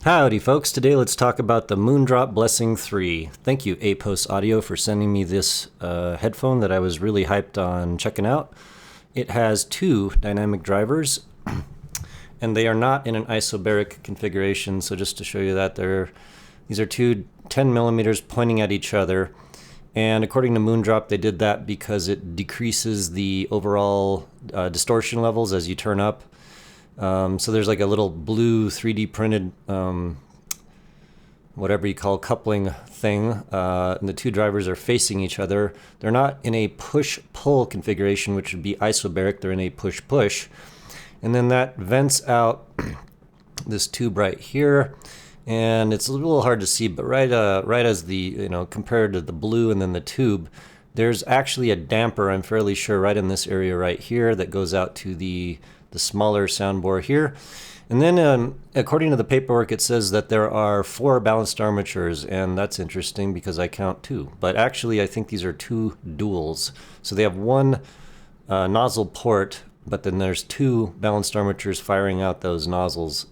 Howdy folks, today let's talk about the Moondrop Blessing 3. Thank you Apos Audio for sending me this headphone that I was really hyped on checking out. It has two dynamic drivers and they are not in an isobaric configuration, so just to show you that these are two 10 millimeters pointing at each other, and according to Moondrop they did that because it decreases the overall distortion levels as you turn up. So there's like a little blue 3D printed, whatever you call coupling thing, and the two drivers are facing each other. They're not in a push-pull configuration, which would be isobaric. They're in a push-push. And then that vents out this tube right here. And it's a little hard to see, but right as the, compared to the blue and then the tube, there's actually a damper, I'm fairly sure, right in this area right here that goes out to the smaller soundbore here. And then according to the paperwork, it says that there are 4 balanced armatures, and that's interesting because I count 2. But actually, I think these are 2 duals. So they have one nozzle port, but then there's 2 balanced armatures firing out those nozzles.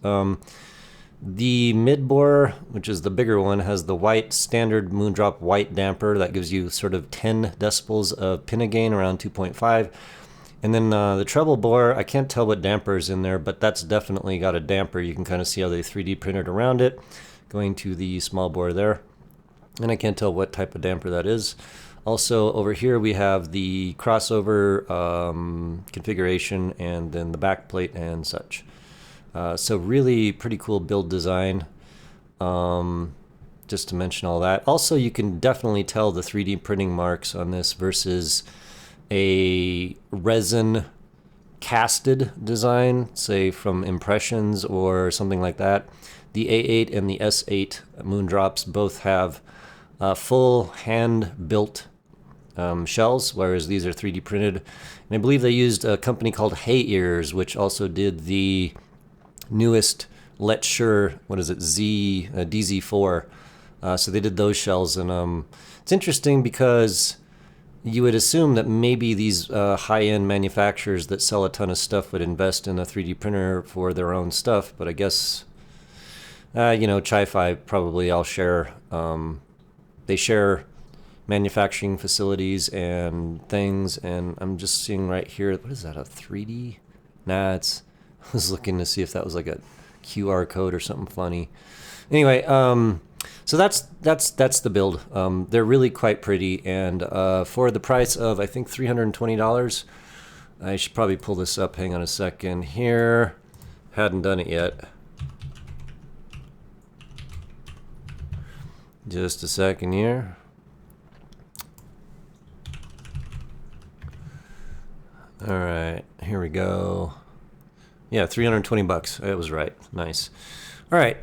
The mid-bore, which is the bigger one, has the white standard Moondrop white damper that gives you sort of 10 decibels of pinna gain, around 2.5. And then the treble bore, I can't tell what damper is in there, but that's definitely got a damper. You can kind of see how they 3D printed around it, going to the small bore there. And I can't tell what type of damper that is. Also, over here we have the crossover configuration and then the back plate and such. So really pretty cool build design, just to mention all that. Also, you can definitely tell the 3D printing marks on this versus a resin casted design, say from Impressions or something like that. The A8 and the S8 Moondrops both have full hand-built shells, whereas these are 3D printed. And I believe they used a company called Hay Ears, which also did the newest Let's Sure, DZ4. So they did those shells, and it's interesting because you would assume that maybe these high-end manufacturers that sell a ton of stuff would invest in a 3D printer for their own stuff, but I guess, Chi-Fi probably all share, they share manufacturing facilities and things, and I'm just seeing right here, what is that, a 3D? Nah, I was looking to see if that was like a QR code or something funny. Anyway, so that's the build. They're really quite pretty, and for the price of, I think, $320, I should probably pull this up. Hang on a second here. Hadn't done it yet. Just a second here. All right, here we go. Yeah, $320. It was right. Nice. All right.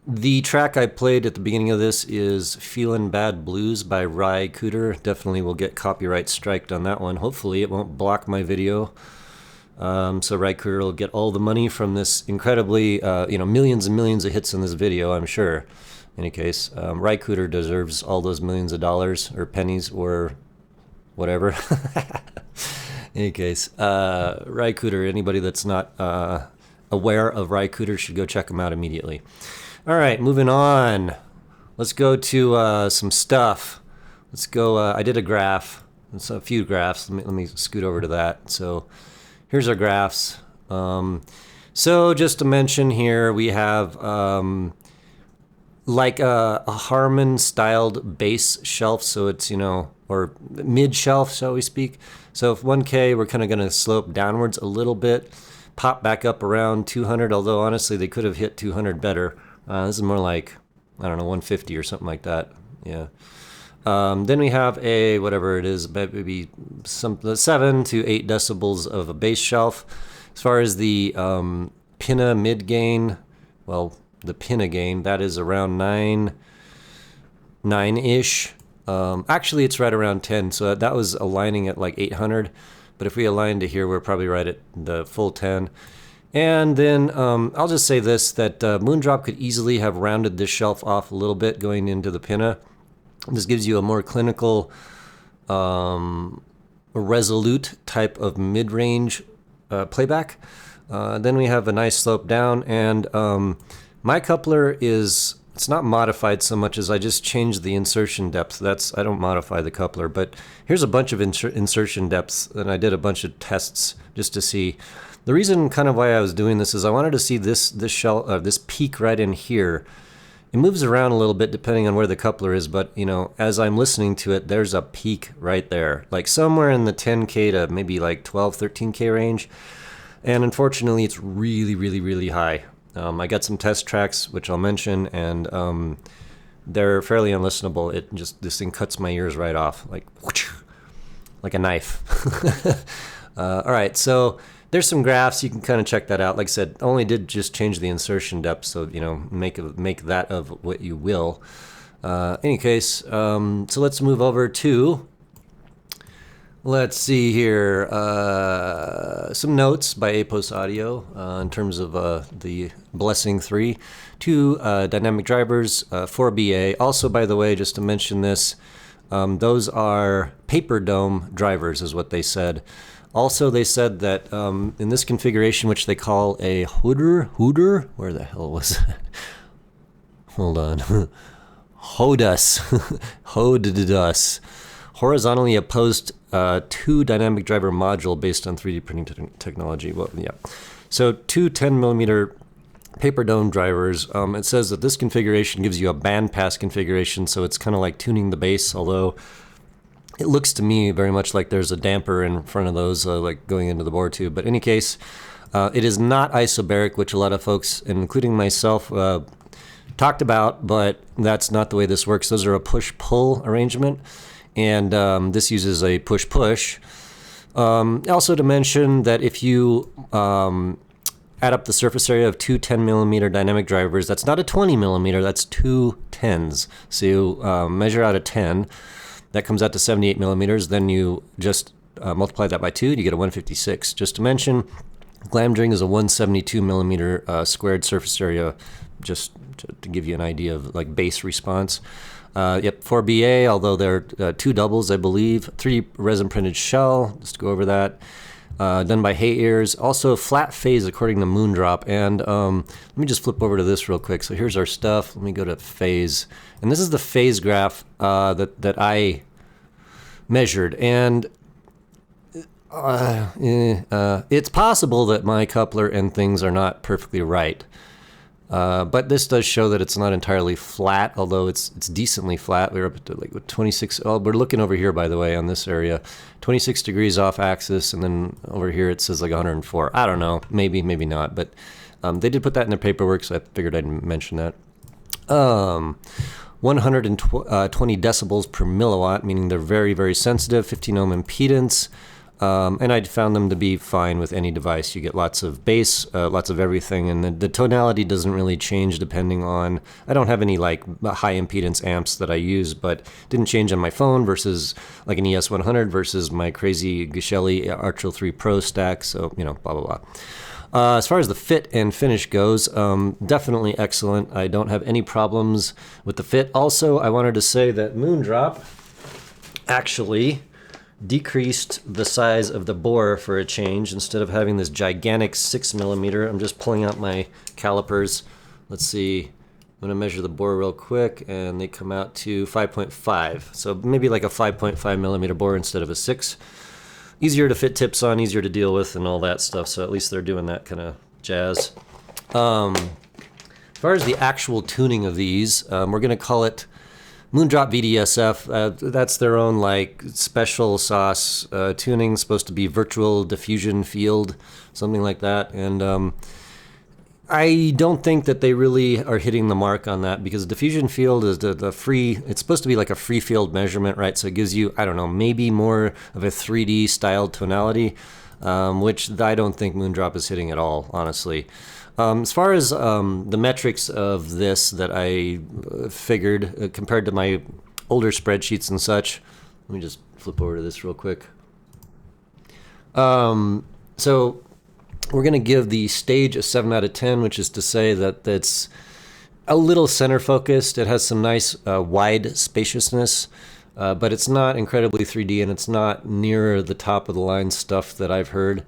The track I played at the beginning of this is Feelin' Bad Blues by Ry Cooder. Definitely will get copyright striked on that one. Hopefully it won't block my video. So Ry Cooder will get all the money from this incredibly, millions and millions of hits in this video, I'm sure. In any case, Ry Cooder deserves all those millions of dollars or pennies or whatever. In any case, Ry Cooder, anybody that's not aware of Ry Cooder should go check him out immediately. All right, moving on. Let's go to some stuff. Let's go. I did a graph. It's a few graphs. Let me scoot over to that. So here's our graphs. So just to mention here, we have like a Harman styled base shelf. So it's, or mid shelf, shall we speak. So if 1K, we're kind of going to slope downwards a little bit, pop back up around 200, although honestly they could have hit 200 better. This is more like, I don't know, 150 or something like that. Yeah. Then we have a, whatever it is, maybe 7 to 8 decibels of a bass shelf. As far as the pinna mid gain, well, the pinna gain, that is around 9-ish. Actually, it's right around 10, so that was aligning at like 800. But if we align to here, we're probably right at the full 10. And then I'll just say this, that Moondrop could easily have rounded this shelf off a little bit going into the pinna. This gives you a more clinical, resolute type of mid-range playback. Then we have a nice slope down, and my coupler is, it's not modified so much as I just changed the insertion depth. I don't modify the coupler, but here's a bunch of insertion depths, and I did a bunch of tests just to see. The reason kind of why I was doing this is I wanted to see this peak right in here. It moves around a little bit depending on where the coupler is, but you know, as I'm listening to it, there's a peak right there, like somewhere in the 10K to maybe like 12, 13K range. And unfortunately, it's really, really, really high. I got some test tracks, which I'll mention, and they're fairly unlistenable. This thing cuts my ears right off, like a knife. All right, so there's some graphs. You can kind of check that out. Like I said, only did just change the insertion depth, so you know, make that of what you will. Any case, so let's move over to. Let's see here, some notes by Apos Audio in terms of the Blessing 3. 2 dynamic drivers, 4BA. Also, by the way, just to mention this, those are paper dome drivers is what they said. Also, they said that in this configuration, which they call a hooder, where the hell was that? Hold on. Hodus. Horizontally opposed 2 dynamic driver module based on 3D printing technology. Well, yeah. So 2 10mm paper dome drivers. It says that this configuration gives you a bandpass configuration, so it's kind of like tuning the bass, although it looks to me very much like there's a damper in front of those, like going into the board tube. But in any case, it is not isobaric, which a lot of folks, including myself, talked about, but that's not the way this works. Those are a push-pull arrangement. And this uses a push-push. Also to mention that if you add up the surface area of 2 10mm dynamic drivers, that's not a 20mm, that's 2 10s. So you measure out a 10, that comes out to 78mm, then you just multiply that by 2, you get a 156. Just to mention, Glamdring is a 172mm squared surface area, just to give you an idea of like base response. Yep, 4BA, although there are 2 doubles, I believe. 3 resin printed shell, just to go over that. Done by Hay Ears. Also flat phase according to Moondrop. And let me just flip over to this real quick. So here's our stuff. Let me go to phase. And this is the phase graph that I measured. And it's possible that my coupler and things are not perfectly right. But this does show that it's not entirely flat, although it's decently flat. We're up to like 26. Oh, we're looking over here, by the way, on this area, 26 degrees off axis, and then over here it says like 104. I don't know, maybe not, but they did put that in their paperwork, so I figured I'd mention that. 120 decibels per milliwatt, meaning they're very, very sensitive. 15 ohm impedance. And I found them to be fine with any device. You get lots of bass, lots of everything, and the tonality doesn't really change depending on, I don't have any like high impedance amps that I use, but didn't change on my phone versus like an ES100 versus my crazy Geshelli Archer 3 Pro stack, so, you know, blah, blah, blah. As far as the fit and finish goes, definitely excellent. I don't have any problems with the fit. Also, I wanted to say that Moondrop actually decreased the size of the bore for a change. Instead of having this gigantic 6mm, I'm just pulling out my calipers. Let's see, I'm gonna measure the bore real quick, and they come out to 5.5. So maybe like a 5.5mm bore instead of a 6. Easier to fit tips on, easier to deal with, and all that stuff. So at least they're doing that kind of jazz. As far as the actual tuning of these, we're gonna call it Moondrop VDSF. That's their own like special sauce tuning, supposed to be virtual diffusion field, something like that. And I don't think that they really are hitting the mark on that, because diffusion field is the free, it's supposed to be like a free field measurement, right? So it gives you, I don't know, maybe more of a 3D styled tonality, which I don't think Moondrop is hitting at all, honestly. As far as the metrics of this that I figured compared to my older spreadsheets and such, let me just flip over to this real quick. So we're going to give the stage a 7 out of 10, which is to say that it's a little center focused. It has some nice wide spaciousness. but it's not incredibly 3D, and it's not near the top of the line stuff that I've heard.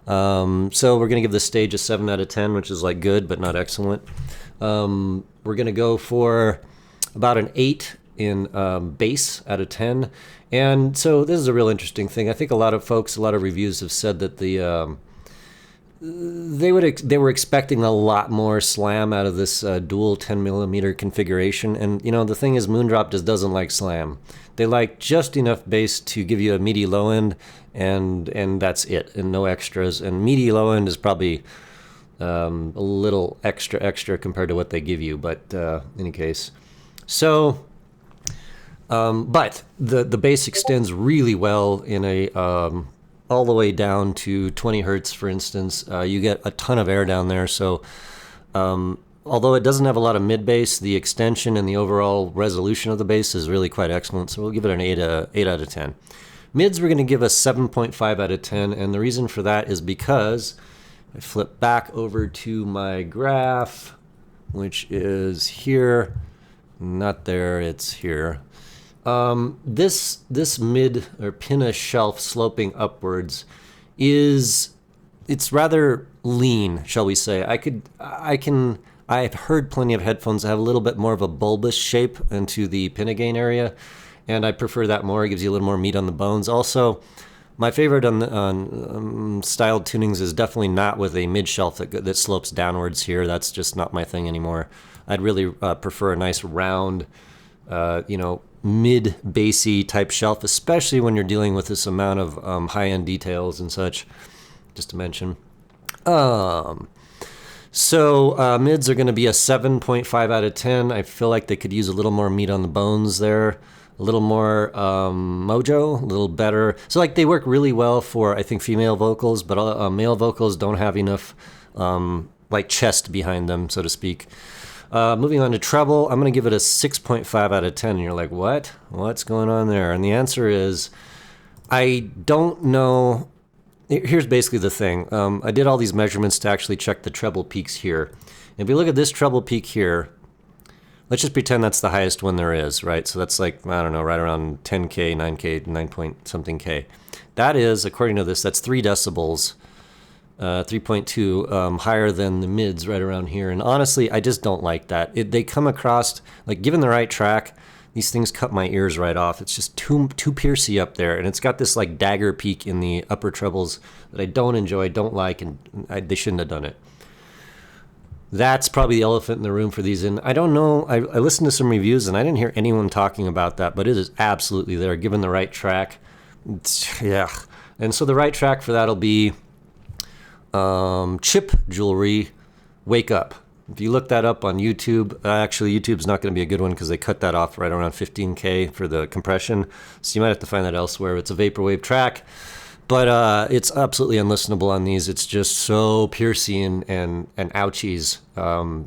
So we're going to give this stage a 7 out of 10, which is like good, but not excellent. We're going to go for about an 8 in bass out of 10. And so this is a real interesting thing. I think a lot of reviews have said that they were expecting a lot more slam out of this dual 10 millimeter configuration. And the thing is, Moondrop just doesn't like slam. They like just enough bass to give you a meaty low end, and that's it, and no extras. And meaty low end is probably a little extra compared to what they give you, but in any case. So, but the bass extends really well in a all the way down to 20 hertz, for instance. You get a ton of air down there. So although it doesn't have a lot of mid bass, the extension and the overall resolution of the bass is really quite excellent. So we'll give it an 8 out of 10. Mids, we're going to give a 7.5 out of 10. And the reason for that is because I flip back over to my graph, which is here. Not there, it's here. This mid or pinna shelf sloping upwards it's rather lean, shall we say. I've heard plenty of headphones that have a little bit more of a bulbous shape into the pinna gain area, and I prefer that more. It gives you a little more meat on the bones. Also, my favorite on styled tunings is definitely not with a mid shelf that slopes downwards here. That's just not my thing anymore. I'd really prefer a nice round, mid bassy type shelf, especially when you're dealing with this amount of high-end details and such, just to mention. So mids are going to be a 7.5 out of 10. I feel like they could use a little more meat on the bones there, a little more mojo, a little better. So like they work really well for, I think, female vocals, but male vocals don't have enough like chest behind them, so to speak. Moving on to treble, I'm going to give it a 6.5 out of 10. And you're like, what? What's going on there? And the answer is, I don't know. Here's basically the thing. I did all these measurements to actually check the treble peaks here. If you look at this treble peak here, let's just pretend that's the highest one there is, right? So that's like, I don't know, right around 10K, 9K, 9 point something K. That is, according to this, that's 3 decibels. 3.2 higher than the mids right around here. And honestly, I just don't like that. They come across, like given the right track, these things cut my ears right off. It's just too piercy up there. And it's got this like dagger peak in the upper trebles that I don't enjoy, don't like, and they shouldn't have done it. That's probably the elephant in the room for these. And I don't know, I listened to some reviews and I didn't hear anyone talking about that, but it is absolutely there given the right track. Yeah. And so the right track for that'll be Chip Jewelry, Wake Up. If you look that up on YouTube, actually YouTube's not going to be a good one because they cut that off right around 15K for the compression. So you might have to find that elsewhere. It's a vaporwave track, but it's absolutely unlistenable on these. It's just so piercy and ouchies.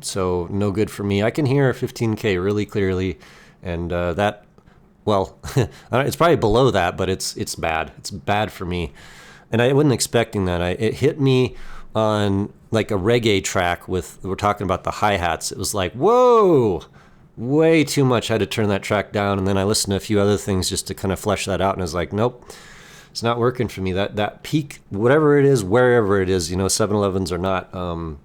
So no good for me. I can hear 15K really clearly, and that, well, it's probably below that, but it's bad. It's bad for me. And I wasn't expecting that. It hit me on like a reggae track we're talking about the hi-hats. It was like, whoa, way too much. I had to turn that track down. And then I listened to a few other things just to kind of flesh that out. And I was like, nope, it's not working for me. That peak, whatever it is, wherever it is, 7-Elevens are not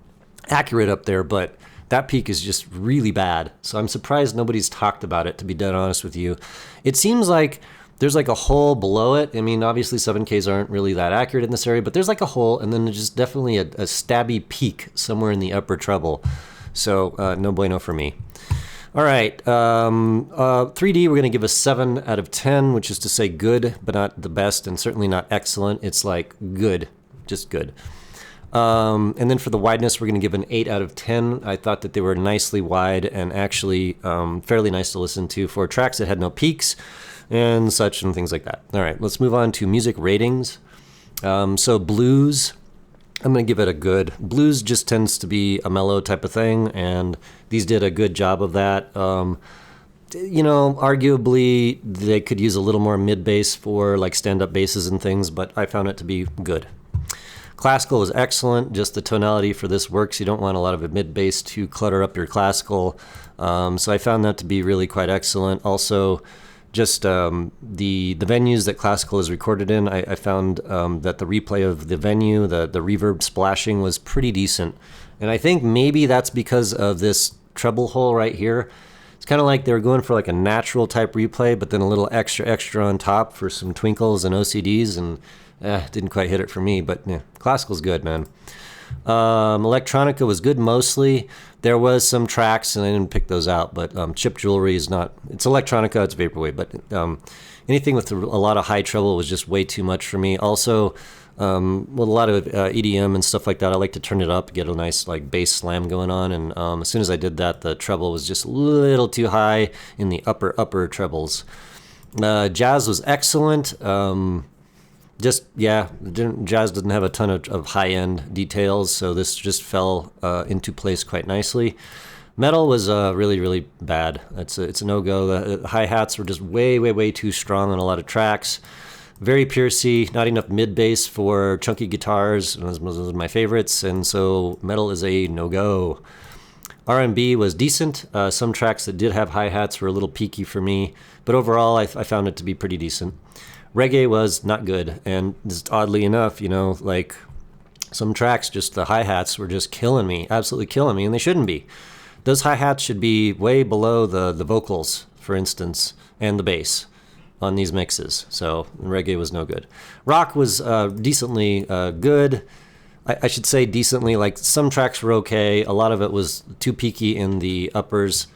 accurate up there, but that peak is just really bad. So I'm surprised nobody's talked about it, to be dead honest with you. It seems like there's like a hole below it. I mean, obviously 7Ks aren't really that accurate in this area, but there's like a hole, and then there's just definitely a stabby peak somewhere in the upper treble. So no bueno for me. All right, 3D, we're going to give a 7 out of 10, which is to say good, but not the best, and certainly not excellent. It's like good, just good. And then for the wideness, we're going to give an 8 out of 10. I thought that they were nicely wide and actually fairly nice to listen to for tracks that had no peaks and such and things like that. All right, let's move on to music ratings. So blues, I'm going to give it a good. Blues just tends to be a mellow type of thing, and these did a good job of that. Arguably they could use a little more mid bass for like stand-up basses and things, but I found it to be good. Classical is excellent. Just the tonality for this works. You don't want a lot of a mid bass to clutter up your classical. So I found that to be really quite excellent. Also, just the venues that classical is recorded in. I found that the replay of the venue, the reverb splashing was pretty decent. And I think maybe that's because of this treble hole right here. It's kind of like they were going for like a natural type replay, but then a little extra on top for some twinkles and OCDs, and didn't quite hit it for me, but yeah, classical's good, man. Electronica was good mostly. There was some tracks, and I didn't pick those out, but chip jewelry is not, it's electronica, it's vaporwave, but anything with a lot of high treble was just way too much for me. Also, with a lot of EDM and stuff like that, I like to turn it up, get a nice like bass slam going on, and as soon as I did that, the treble was just a little too high in the upper trebles. Jazz was excellent. Jazz doesn't have a ton of high-end details, so this just fell into place quite nicely. Metal was really, really bad. It's a no-go. The hi-hats were just way too strong on a lot of tracks. Very Piercy, not enough mid-bass for chunky guitars. Those are my favorites, and so metal is a no-go. R&B was decent. Some tracks that did have hi-hats were a little peaky for me, but overall I found it to be pretty decent. Reggae was not good, and just oddly enough, like some tracks, just the hi-hats were just killing me, absolutely killing me, and they shouldn't be. Those hi-hats should be way below the vocals, for instance, and the bass on these mixes, so reggae was no good. Rock was decently good. I should say decently, like some tracks were okay, a lot of it was too peaky in the uppers,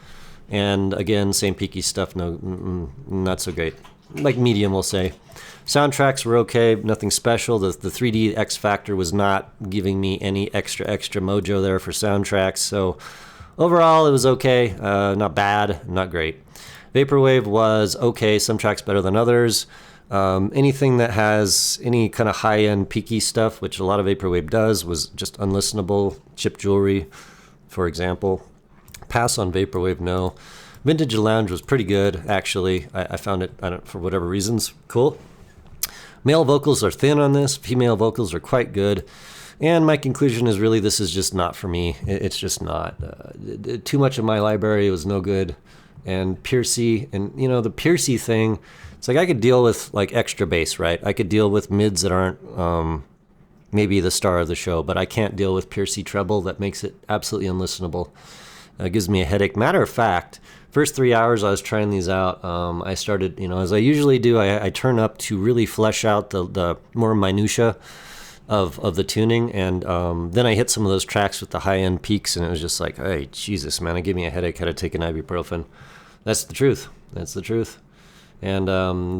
and again, same peaky stuff, not so great. Like medium, we'll say. Soundtracks were okay, nothing special. The 3D X Factor was not giving me any extra mojo there for soundtracks, so overall it was okay, not bad, not great. Vaporwave was okay, some tracks better than others. Anything that has any kind of high-end peaky stuff, which a lot of Vaporwave does, was just unlistenable. Chip jewelry, for example. Pass on Vaporwave, no. Vintage Lounge was pretty good, actually. I found it, for whatever reasons, cool. Male vocals are thin on this. Female vocals are quite good. And my conclusion is really this is just not for me. It's just not. Too much of my library was no good. And Piercy, and the Piercy thing, it's like I could deal with like extra bass, right? I could deal with mids that aren't maybe the star of the show, but I can't deal with Piercy treble. That makes it absolutely unlistenable. It gives me a headache. Matter of fact, first 3 hours I was trying these out, I started, as I usually do, I turn up to really flesh out the more minutia of the tuning, and then I hit some of those tracks with the high-end peaks, and it was just like, hey, Jesus, man, it gave me a headache. Had to take an ibuprofen. That's the truth. That's the truth. And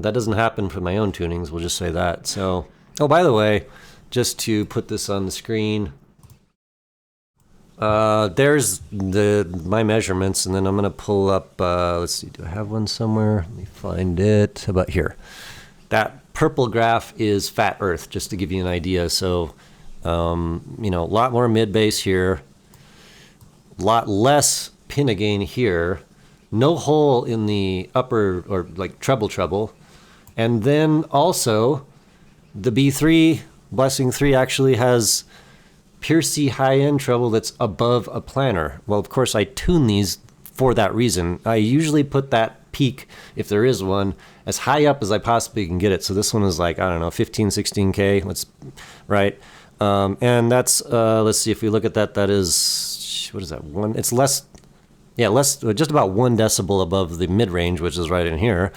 that doesn't happen for my own tunings, we'll just say that. So, oh, by the way, just to put this on the screen, there's my measurements, and then I'm going to pull up, let's see, do I have one somewhere? Let me find it. How about here? That purple graph is Fat Earth, just to give you an idea. So, a lot more mid-bass here, a lot less pin gain here, no hole in the upper, or like treble, and then also the B3, Blessing 3 actually has Piercy high-end treble that's above a planner. Well, of course, I tune these for that reason. I usually put that peak, if there is one, as high up as I possibly can get it. So this one is like, I don't know, 15, 16K, right? And that's, let's see, if we look at that, that is, what is that, one? It's less, just about 1 decibel above the mid-range, which is right in here.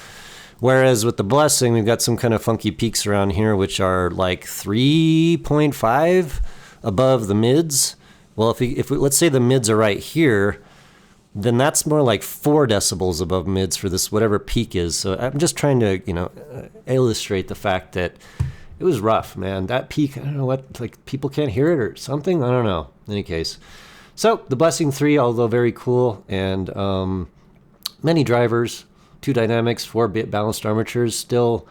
Whereas with the Blessing, we've got some kind of funky peaks around here, which are like 3.5 above the mids. Well, if we let's say the mids are right here, then that's more like 4 decibels above mids for this whatever peak is. So I'm just trying to illustrate the fact that it was rough, man. That peak, I don't know what, like people can't hear it or something. I don't know. In any case, so the Blessing 3, although very cool, and many drivers, 2 dynamics, 4 bit balanced armatures, still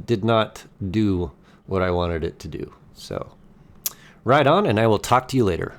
did not do what I wanted it to do. So right on, and I will talk to you later.